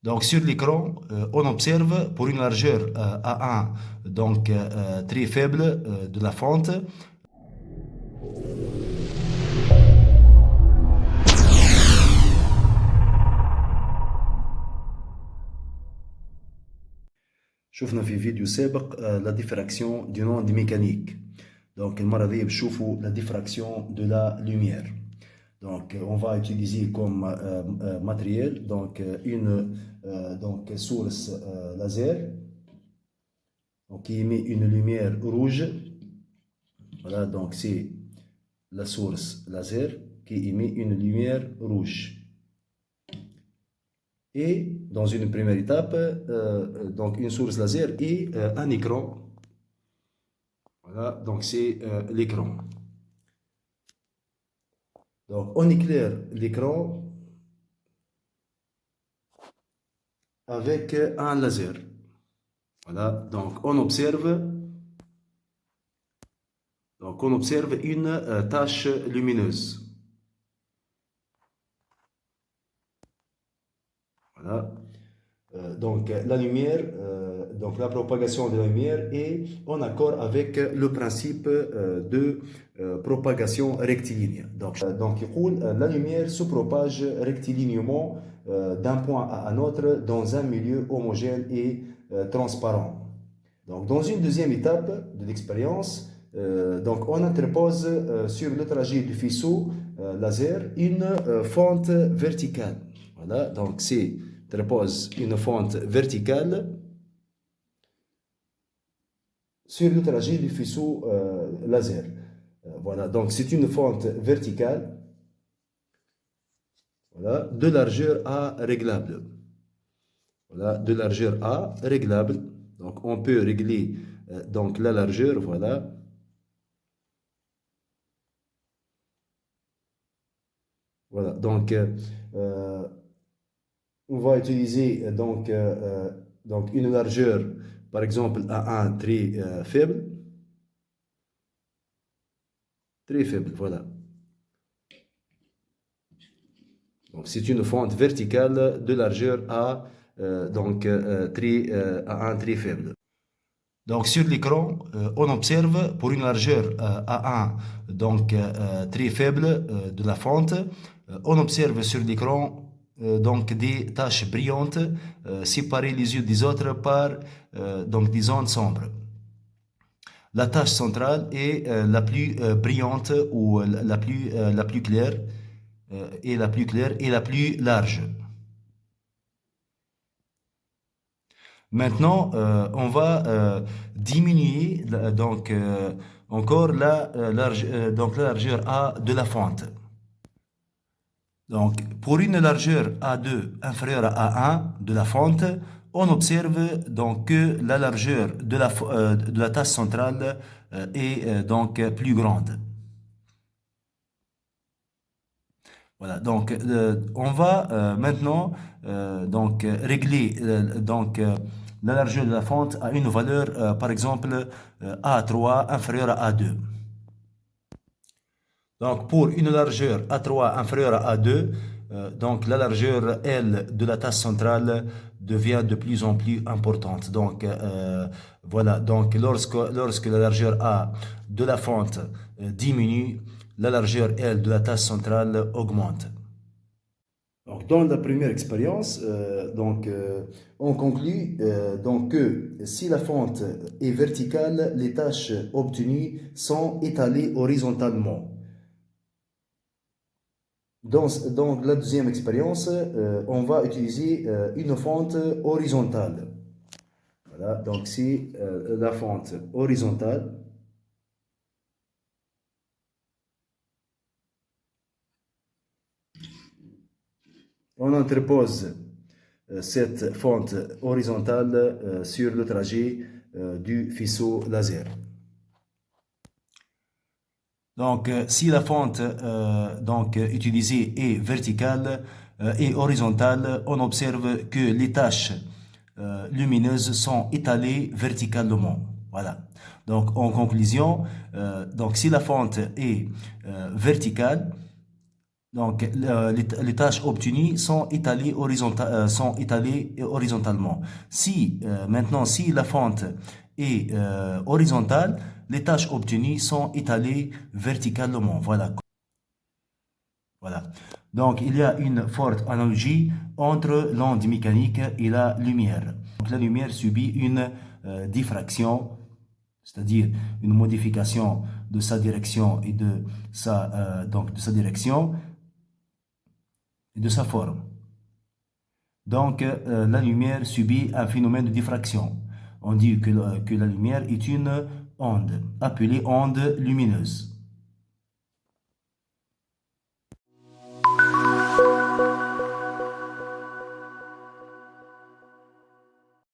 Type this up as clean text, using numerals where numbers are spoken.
Donc sur l'écran, on observe pour une largeur A1 donc très faible de la fonte. شفنا في فيديو سابق la diffraction du onde mécanique. Donc المرة دي بشوفوا la diffraction de la lumière. Donc on va utiliser comme matériel donc une donc source laser donc qui émet une lumière rouge. Voilà, donc c'est la source laser qui émet une lumière rouge. Et dans une première étape, donc une source laser et un écran. Voilà, donc c'est l'écran. Donc on éclaire l'écran avec un laser. Voilà, donc on observe une tache lumineuse. Voilà. Donc la lumière, donc la propagation de la lumière est en accord avec le principe de propagation rectiligne. Donc la lumière se propage rectilignement d'un point à un autre dans un milieu homogène et transparent. Donc dans une deuxième étape de l'expérience, donc on interpose sur le trajet du faisceau laser une fente verticale. Voilà, donc c'est interpose une fente verticale sur le trajet du faisceau laser. Voilà, donc c'est une fente verticale, voilà, de largeur A réglable. Voilà, de largeur A réglable. Donc on peut régler donc la largeur, voilà. Voilà, donc on va utiliser donc une largeur, par exemple, à 1 très faible. Très faible, voilà. Donc c'est une fente verticale de largeur à à 1 très faible. Donc sur l'écran, on observe pour une largeur A1 donc très faible de la fente, on observe sur l'écran donc des taches brillantes séparées les unes des autres par donc des zones sombres. La tache centrale est la plus brillante ou la plus claire et la plus large. Maintenant, on va diminuer donc encore la largeur A de la fente. Donc, pour une largeur A2 inférieure à A1 de la fente, on observe donc que la largeur de la tache centrale est donc plus grande. Voilà, donc on va maintenant donc régler la largeur de la fente à une valeur par exemple A3 inférieure à A2. Donc pour une largeur A3 inférieure à A2, donc la largeur L de la tache centrale devient de plus en plus importante. Donc voilà, donc lorsque la largeur A de la fente diminue, la largeur L de la tache centrale augmente. Donc, dans la première expérience, on conclut donc que si la fente est verticale, les tâches obtenues sont étalées horizontalement. Dans la deuxième expérience, on va utiliser une fente horizontale. Voilà, donc c'est la fente horizontale. On interpose cette fente horizontale sur le trajet du faisceau laser. Donc, si la fente utilisée est verticale et horizontale, on observe que les taches lumineuses sont étalées verticalement. Voilà. Donc, en conclusion, donc si la fente est verticale, Donc, les tâches obtenues sont étalées horizontalement. Si, maintenant, si la fente est horizontale, les tâches obtenues sont étalées verticalement. Voilà. Voilà. Donc, il y a une forte analogie entre l'onde mécanique et la lumière. Donc, la lumière subit une diffraction, c'est-à-dire une modification de sa direction et donc de sa direction et de sa forme. Donc, la lumière subit un phénomène de diffraction. On dit que la lumière est une onde, appelée onde lumineuse.